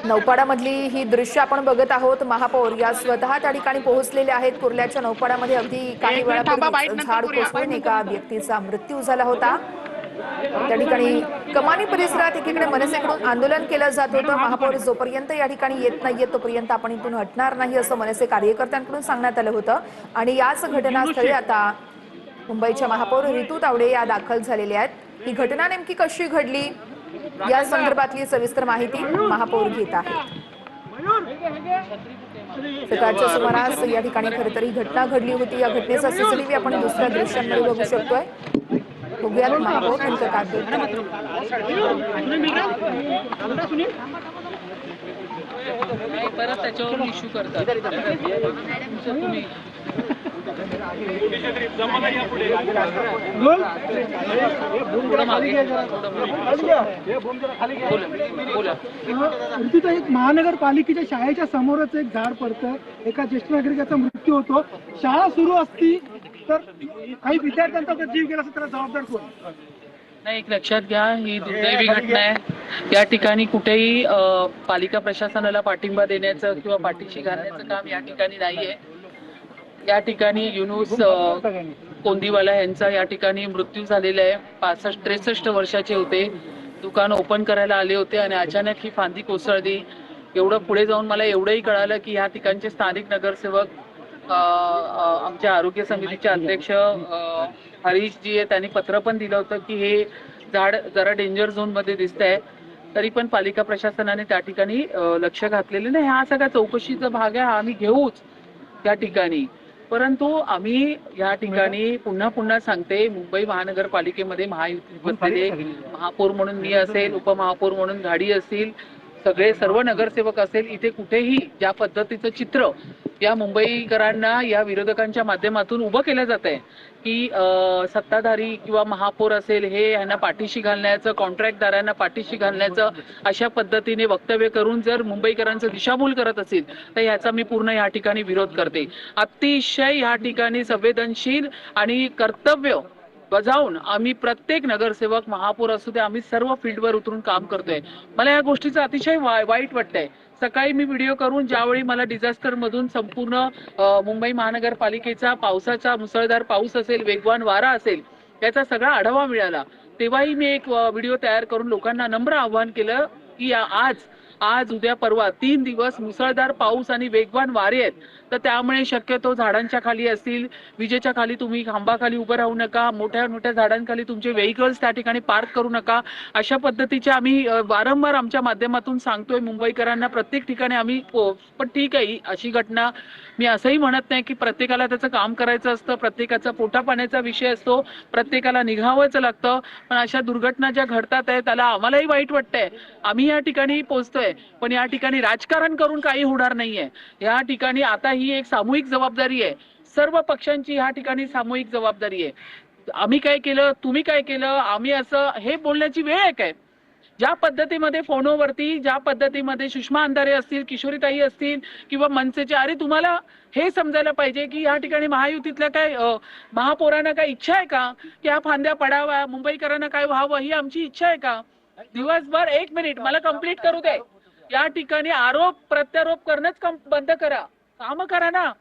नौपाड्यामधली ही दृश्य आपण बघत आहोत। महापौर या स्वतः त्या ठिकाणी पोहोचलेले आहेत। कुर्ल्याच्या नौपाड्यामध्ये अगदी काही वेळापूर्वीच झाड कोसळून एका व्यक्तीचा मृत्यू झाला होता। त्या ठिकाणी कमानी परिसरात एकीकडे मनसेकडून आंदोलन केलं जात होतं। महापौर जोपर्यंत या ठिकाणी येत नाहीये तोपर्यंत आपण इथून हटणार नाही असं मनसे कार्यकर्त्यांकडून सांगण्यात आलं होतं। आणि याच घटनास्थळी आता मुंबईच्या महापौर रितू तावडे या दाखल झालेल्या आहेत। ही घटना नेमकी कशी घडली या संदर्भातली सविस्तर माहिती महापौर घेत आहेत। सकाळच्या सुमारास या ठिकाणी खरं तर ही घटना घडली होती। या घटनेचा सीसीटीव्ही आपण दुसऱ्या दृश्यांमध्ये बघू शकतोय। बघूयात महापौर नेमकं काय बोलतात। परत त्याच्यावर इश्यू करतात। महानगरपालिकेच्या शाळेच्या समोरच एक झाड पडतं, एका ज्येष्ठ नागरिकाचा मृत्यू होतो। शाळा सुरू असती तर काही विद्यार्थ्यांचा जर जीव गेला असता त्याला जबाबदार कोण? नाही, एक लक्षात घ्या, ही दुर्दैवी घटना आहे। या ठिकाणी कुठेही पालिका प्रशासनाला पाठिंबा देण्याचं किंवा पाठीशी घालण्याचं काम या ठिकाणी नाहीये। या ठिकाणी युनुस कोंदीवाला यांचा या ठिकाणी मृत्यू झालेला आहे। 65-63 वर्षाचे होते, दुकान ओपन करायला आले होते आणि अचानक ही फांदी कोसळली। एवढं पुढे जाऊन मला एवढंही कळालं की या ठिकाणचे स्थानिक नगरसेवक आमच्या आरोग्य समितीचे अध्यक्ष हरीश जी आहे, त्यांनी पत्र पण दिलं होतं की हे झाड जरा डेंजर झोन मध्ये दिसतंय। तरी पण पालिका प्रशासनाने त्या ठिकाणी लक्ष घातलेलं नाही। हा सगळा चौकशीचा भाग आहे, हा आम्ही घेऊच त्या ठिकाणी। परंतु आम्ही या ठिकाणी पुन्हा पुन्हा सांगते, मुंबई महानगरपालिकेमध्ये महायुतीत बसलेले महापौर म्हणून मी असेल, उपमहापौर म्हणून घाडी असतील, सर्व नगरसेवक असेल, इथे कुठेही ज्या पद्धतीचं चित्र या मुंबईकरांना या विरोधकांच्या माध्यमातून उभं केलं जात आहे की सत्ताधारी किंवा महापौर असेल हे यांना पाठीशी घालण्याचं, कॉन्ट्रॅक्टदारांना पाठीशी घालण्याचं अशा पद्धतीने वक्तव्य करून जर मुंबईकरांचं दिशाभूल करत असेल तर याचा मी पूर्ण या ठिकाणी विरोध करते। अतिशय या ठिकाणी संवेदनशील आणि कर्तव्य बजावून आम्ही प्रत्येक नगरसेवक, महापौर असू दे, आम्ही सर्व फील्डवर उतरून काम करतोय। मला या गोष्टीचं अतिशय वाईट वाटतंय। सकाळी मी व्हिडिओ करून ज्यावेळी मला डिझास्टर मधून संपूर्ण मुंबई महानगरपालिकेचा पावसाचा मुसळधार पाऊस असेल, वेगवान वारा असेल, याचा सगळा आढावा मिळाला, तेव्हाही मी एक व्हिडिओ तयार करून लोकांना नम्र आवाहन केलं की आज उद्या परवा 3 दिवस मुसळधार पाऊस आणि वेगवान वारे आहेत, तर त्यामुळे शक्यतो झाडांच्या खाली असतील, विजेच्या खाली तुम्ही खांबाखाली उभं राहू नका, मोठ्या झाडांखाली तुमचे व्हेइकल्स त्या ठिकाणी पार्क करू नका। अशा पद्धतीचे आम्ही वारंवार आमच्या माध्यमातून सांगतोय मुंबईकरांना प्रत्येक ठिकाणी आम्ही। पण ठीक आहे, अशी घटना मी असंही म्हणत नाही की प्रत्येकाला त्याचं काम करायचं असतं, प्रत्येकाचा पोटापाण्याचा विषय असतो, प्रत्येकाला निघावंच लागतं। पण अशा दुर्घटना ज्या घडतात आहे त्याला आम्हालाही वाईट वाटतंय, आम्ही या ठिकाणी पोहोचतोय, पण या ठिकाणी राजकारण करून काही होणार नाहीये। या ठिकाणी आता ही एक सामूहिक जबाबदारी आहे, सर्व पक्षांची या ठिकाणी सामूहिक जबाबदारी आहे। आम्ही काय केलं, तुम्ही काय केलं, आम्ही असं हे बोलण्याची वेळ आहे काय? ज्या पद्धतीमध्ये फोनवरती, ज्या पद्धतीमध्ये सुषमा अंधारे असतील, किशोरीताई असतील किंवा मनसेचे, अरे तुम्हाला हे समजायला पाहिजे की या ठिकाणी महायुतीतल्या काय महापौरांना काय इच्छा आहे का की ह्या फांद्या पडाव्या, मुंबईकरांना काय व्हावं, ही आमची इच्छा आहे का? दिवसभर 1 मिनिट मला कंप्लीट करू दे। या ठिकाणी आरोप प्रत्यारोप करणंच बंद करा, काम करा ना,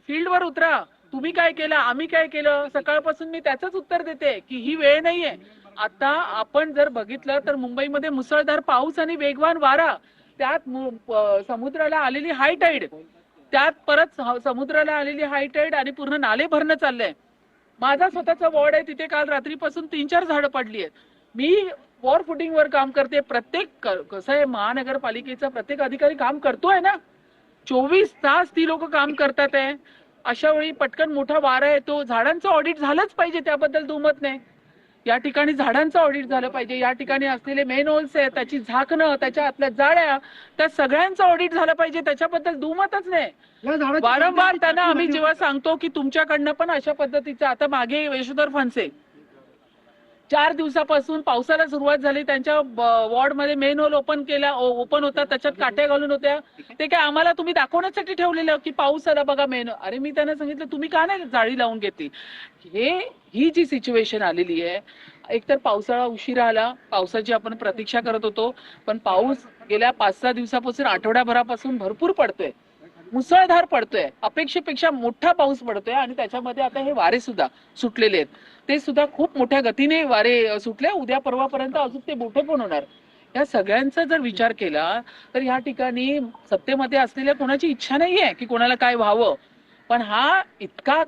फील्डवर उतरा। तुम्ही काय केलं, आम्ही काय केलं, सकाळपासून मी त्याचंच उत्तर देते की ही वेळ नाहीये। आता आपण जर बघितलं तर मुंबईमध्ये मुसळधार पाऊस आणि वेगवान वारा, त्यात समुद्राला आलेली हाय टाईड, त्यात परत समुद्राला आलेली हाय टाईड आणि पूर्ण नाले भरणं चाललंय। माझा स्वतःचा वॉर्ड आहे, तिथे काल रात्रीपासून 3-4 झाडं पडली आहेत। मी वॉर फुटिंगवर काम करते। प्रत्येक कसं आहे, महानगरपालिकेचा प्रत्येक अधिकारी काम करतोय ना, 24 तास ती लोक काम करतात आहे। अशा वेळी पटकन मोठा वारा येतो, झाडांचं ऑडिट झालंच पाहिजे, त्याबद्दल दुमत नाही। या ठिकाणी झाडांचं ऑडिट झालं पाहिजे, या ठिकाणी असलेले मेन होल्स आहेत, त्याची झाकणं, त्याच्या आतल्या जाळ्या, त्या सगळ्यांचं ऑडिट झालं पाहिजे, त्याच्याबद्दल दुमतच नाही। वारंवार त्यांना आम्ही जेव्हा सांगतो की तुमच्याकडनं पण अशा पद्धतीचं, आता मागे यशोधर फणसे 4 दिवसापासून पावसाला सुरुवात झाली, त्यांच्या वॉर्डमध्ये मेन होल ओपन होता, त्याच्यात काट्या घालून होत्या। ते काय आम्हाला तुम्ही दाखवण्यासाठी ठेवलेलं की पाऊस आला बघा मेन, अरे मी त्यांना सांगितलं तुम्ही का नाही जाळी लावून घेतली? ही जी सिच्युएशन आलेली आहे, एकतर पावसाळा उशिरा आला, पावसाची आपण प्रतीक्षा करत होतो, पण पाऊस गेल्या 5-6 दिवसापासून, आठवड्याभरापासून भरपूर पडतोय, मुसळधार पडतोय, अपेक्षेपेक्षा मोठा पाऊस पडतोय आणि त्याच्यामध्ये आता हे वारे सुद्धा सुटलेले आहेत. ते सुद्धा खूप मोठ्या गतीने वारे सुटले. उद्या परवापर्यंत अजून ते मोठे पण होणार. या सगळ्यांचा जर विचार केला तर या ठिकाणी सत्तेमध्ये असलेल्या कोणाची इच्छा नाहीये की कोणाला काय व्हावं, पण हा इतका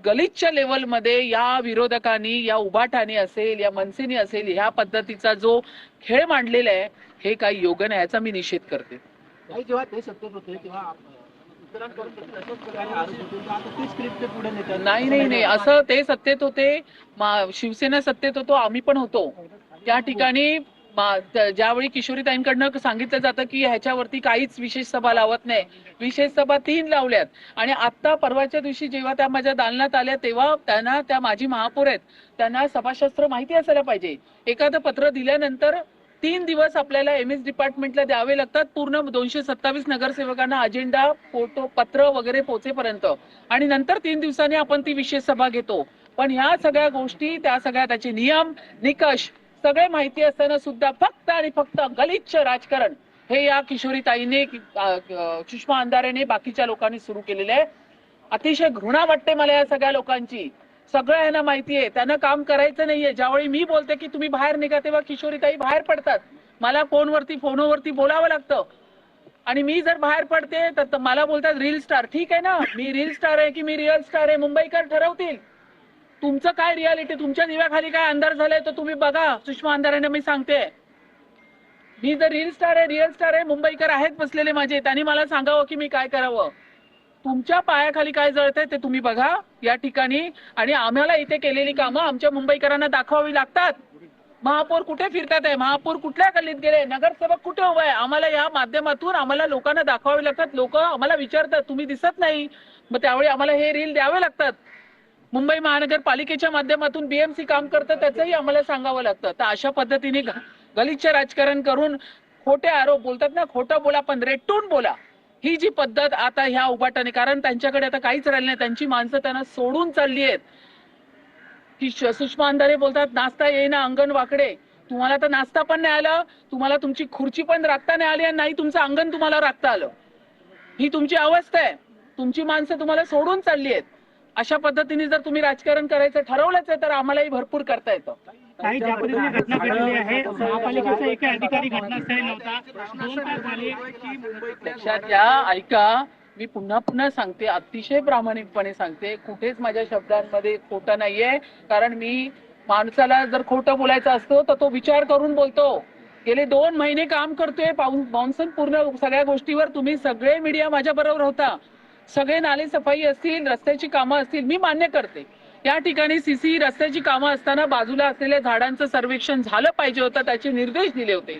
गलिच्छ लेवलमध्ये या विरोधकांनी, या उभाटाने असेल, या मनसेने असेल, ह्या पद्धतीचा जो खेळ मांडलेला आहे, हे काही योग्य नाही, याचा मी निषेध करते. जेव्हा ते सत्तेत होते तेव्हा इतरांकडून तशाच प्रकारे आरोप होते, तर आता तेच स्क्रिप्ट पुढे नेतात. नाही, असं ते सत्तेत होते, शिवसेना सत्तेत होतो, आम्ही पण होतो. त्या ठिकाणी ज्यावेळी किशोरीताईंकडनं सांगितलं जातं की ह्याच्यावरती काहीच विशेष सभा लावत नाही, विशेष सभा 3 लावल्यात. आणि आता परवाच्या दिवशी जेव्हा त्या माझ्या दालनात आल्या तेव्हा त्यांना, त्या माजी महापौर आहेत, त्यांना सभाशास्त्र माहिती असायला पाहिजे. एखादं पत्र दिल्यानंतर 3 दिवस आपल्याला MS डिपार्टमेंटला द्यावे लागतात, पूर्ण 227 नगरसेवकांना अजेंडा, फोटो, पत्र वगैरे पोहोचेपर्यंत, आणि नंतर 3 दिवसांनी आपण ती विशेष सभा घेतो. पण ह्या सगळ्या गोष्टी, त्या सगळ्या त्याचे नियम, निकष सगळे माहिती असताना सुद्धा फक्त आणि फक्त गलिच्छ राजकारण हे या किशोरीताईने, सुषमा अंधारेने, बाकीच्या लोकांनी सुरू केलेले आहे. अतिशय घृणा वाटते मला या सगळ्या लोकांची. सगळं यांना माहिती आहे, त्यांना काम करायचं नाहीये. ज्यावेळी मी बोलते की तुम्ही बाहेर निघा, तेव्हा किशोरीताई बाहेर पडतात. मला फोनवरती बोलावं लागतं, आणि मी जर बाहेर पडते तर मला बोलतात रील स्टार. ठीक आहे ना, मी रील स्टार आहे की मी रिअल स्टार आहे, मुंबईकर ठरवतील. तुमचं काय रियालिटी, तुमच्या दिव्याखाली काय अंधार झालाय तर तुम्ही बघा. सुषमा अंधारेंना मी सांगते, मी जर रिअल स्टार आहे, मुंबईकर आहेत बसलेले माझे, त्यांनी मला सांगावं की मी काय करावं. तुमच्या पायाखाली काय जळतंय ते तुम्ही बघा या ठिकाणी. आणि आम्हाला इथे केलेली कामं आमच्या मुंबईकरांना दाखवावी लागतात. महापौर कुठे फिरतात आहे, महापौर कुठल्या गल्लीत गेले, नगरसेवक कुठे उभा आहे, आम्हाला या माध्यमातून आम्हाला लोकांना दाखवावे लागतात. लोक आम्हाला विचारतात तुम्ही दिसत नाही, मग त्यावेळी आम्हाला हे रील द्यावे लागतात. मुंबई महानगरपालिकेच्या माध्यमातून BMC काम करतं, त्याचंही आम्हाला सांगावं लागतं. तर अशा पद्धतीने गलिच्छ राजकारण करून खोटे आरोप बोलतात ना, खोटं बोला पण रेटून बोला, ही जी पद्धत आता ह्या उभाटाने, कारण त्यांच्याकडे आता काहीच राहिलं नाही, त्यांची माणसं त्यांना सोडून चालली आहेत. की सुषमा अंधारे बोलतात नाचता येईना अंगण वाकडे. तुम्हाला तर नाचता पण नाही आलं, तुम्हाला तुमची खुर्ची पण राखता नाही आली, आणि नाही तुमचं अंगण तुम्हाला राखता आलं. ही तुमची अवस्था आहे. तुमची माणसं तुम्हाला सोडून चालली आहेत. अशा पद्धतीने जर तुम्ही राजकारण करायचं ठरवलंच आहे तर आम्हालाही भरपूर करता येतं. काही ज्या पद्धतीने घटना घडलेली आहे, महापालिकेचा एक अधिकारी घटनास्थळी नव्हता, 2 तास झाले. लक्षात घ्या, ऐका, मी पुन्हा सांगते, अतिशय प्रामाणिकपणे सांगते, कुठेच माझ्या शब्दांमध्ये खोटं नाहीये. कारण मी माणसाला जर खोटं बोलायचं असतं तर तो विचार करून बोलतो. गेले 2 महिने काम करतोय मान्सून पूर्ण सगळ्या गोष्टीवर. तुम्ही सगळे मीडिया माझ्या बरोबर होता. सगळे नाले सफाई असतील, रस्त्याची कामं असतील, मी मान्य करते या ठिकाणी CC रस्त्याची कामं असताना बाजूला असलेल्या झाडांचं सर्वेक्षण झालं पाहिजे होतं, त्याचे निर्देश दिले होते.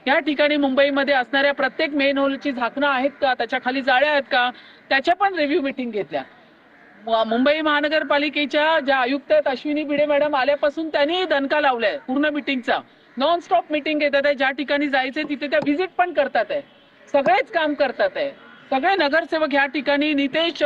या ठिकाणी मुंबईमध्ये असणाऱ्या प्रत्येक मेन होलची झाकणं आहेत का, त्याच्या खाली जाळ्या आहेत का, त्याच्या पण रिव्ह्यू मीटिंग घेतल्या. मुंबई महानगरपालिकेच्या ज्या आयुक्त आहेत अश्विनी भिडे मॅडम आल्यापासून त्यांनी दणका लावलाय पूर्ण मीटिंगचा. नॉन स्टॉप मीटिंग घेतात आहे, ज्या ठिकाणी जायचंय तिथे त्या व्हिजिट पण करतात आहे, सगळेच काम करतात आहे. सगळे नगरसेवक या ठिकाणी, नितेश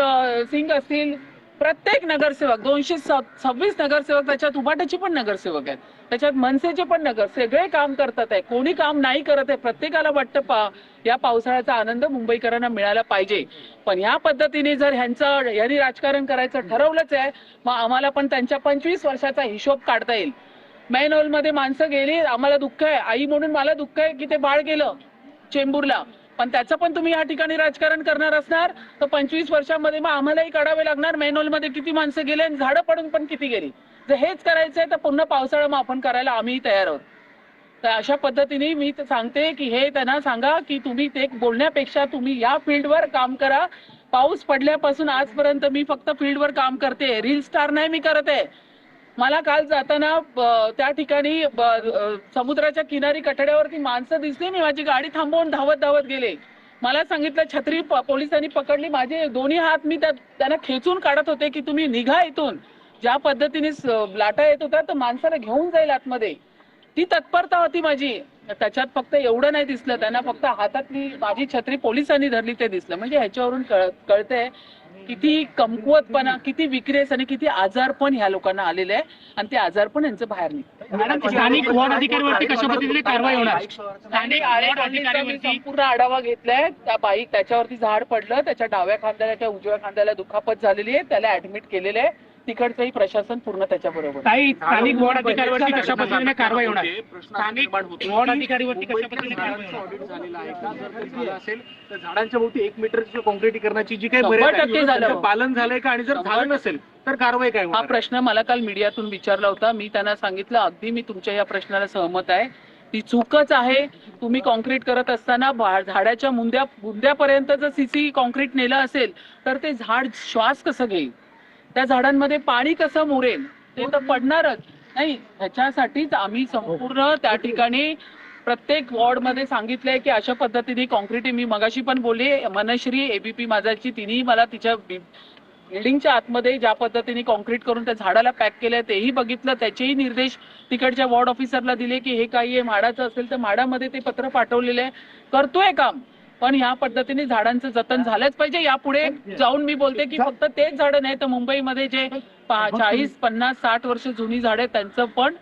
सिंग असतील, प्रत्येक नगरसेवक 226 नगरसेवक, त्याच्यात उभाटाचे पण नगरसेवक आहेत, त्याच्यात मनसेचे पण सगळे काम करतात आहे. कोणी काम नाही करत आहे. प्रत्येकाला वाटतं या पावसाळ्याचा आनंद मुंबईकरांना मिळाला पाहिजे. पण ह्या पद्धतीने जर यांनी राजकारण करायचं ठरवलंच आहे, मग आम्हाला पण त्यांच्या 25 वर्षाचा हिशोब काढता येईल. मेन हॉलमध्ये माणसं गेली, आम्हाला दुःख आहे, आई म्हणून मला दुःख आहे की ते बाळ गेलं चेंबूरला, पण त्याचं पण तुम्ही या ठिकाणी राजकारण करणार असणार तर 25 वर्षांमध्ये मग आम्हालाही काढावे लागणार. मेन हॉलमध्ये किती माणसं गेले आणि झाडं पडून पण किती गेली. जर हेच करायचंय तर पुन्हा पावसाळा मग आपण करायला आम्हीही तयार आहोत. तर अशा पद्धतीने मी सांगते की हे त्यांना सांगा की तुम्ही ते बोलण्यापेक्षा तुम्ही या फील्डवर काम करा. पाऊस पडल्यापासून आजपर्यंत मी फक्त फील्डवर काम करते, रील स्टार नाही मी करत आहे. मला काल जाताना त्या ठिकाणी समुद्राच्या किनारी कठड्यावरती माणसं दिसली, मी माझी गाडी थांबवून धावत गेले. मला सांगितलं छत्री पोलिसांनी पकडली, माझे दोन्ही हात मी त्यांना खेचून काढत होते की तुम्ही निघा इथून. ज्या पद्धतीने लाटा येत होत्या तर माणसाला घेऊन जाईल आतमध्ये, ती तत्परता होती माझी. त्याच्यात फक्त एवढं नाही दिसलं, त्यांना फक्त हातातली माझी छत्री पोलिसांनी धरली ते दिसलं. म्हणजे ह्याच्यावरून कळतंय किती कमकुवतपणा, किती विक्रेस आणि किती आजारपण ह्या लोकांना आलेले आहे आणि ते आजारपण यांचं बाहेर निघतं. मॅडम, स्थानिक वॉर्ड अधिकाऱ्यांवरती कशा पद्धतीने कारवाई होणार? स्थानिक अधिकाऱ्यांचा मी संपूर्ण आढावा घेतलाय. त्या बाईक त्याच्यावरती झाड पडलं, त्याच्या डाव्या खांद्याला किंवा उजव्या खांद्याला दुखापत झालेली आहे, त्याला ऍडमिट केलेलं आहे. तिकडचंही प्रशासन पूर्ण त्याच्याबरोबर. काही स्थानिक वॉर्ड अधिकाऱ्यांवरती कशा पद्धतीने कारवाई होणार? स्थानिक वॉर्ड अधिकाऱ्यांवरती कशा पद्धतीने कारवाई होणार? ऑडिट झालेला आहे का? जर काही झालं असेल तर झाडांच्या भोवती 1 मीटरची काँक्रिटीकरणाची जी काही 100% झालं. त्याचं पालन झालंय का? आणि जर झालं नसेल तर कारवाई काय हा होणार? प्रश्न मला काल मीडियातून विचारला होता. मी त्यांना सांगितलं अगदी मी तुमच्या या प्रश्नाला सहमत आहे. ती चूकच आहे. तुम्ही कॉन्क्रीट करत असताना झाडाच्या बुंद्यापर्यंत जर सीसी कॉन्क्रीट नेलं असेल तर ते झाड श्वास कसं घेईल, त्या झाडांमध्ये पाणी कसं मुरेल, ते तर पडणारच नाही. ह्याच्यासाठीच आम्ही संपूर्ण त्या ठिकाणी प्रत्येक वॉर्डमध्ये सांगितलंय की अशा पद्धतीने कॉन्क्रीट. मी मगाशी पण बोलली, मनश्री एबीपी माझाची, तिनेही मला तिच्या बिल्डिंगच्या आतमध्ये ज्या पद्धतीने कॉन्क्रीट करून त्या झाडाला पॅक केलंय तेही बघितलं. त्याचेही निर्देश तिकडच्या वॉर्ड ऑफिसरला दिले की हे काही आहे, म्हाडाचं असेल तर म्हाडामध्ये ते पत्र पाठवलेलं आहे. करतोय काम, पण ह्या पद्धतीने झाडांचं जतन झालंच पाहिजे. यापुढे जाऊन मी बोलते की फक्त तेच झाडं नाही तर मुंबईमध्ये जे 40, 50, 60 वर्ष जुनी झाडं त्यांचं पण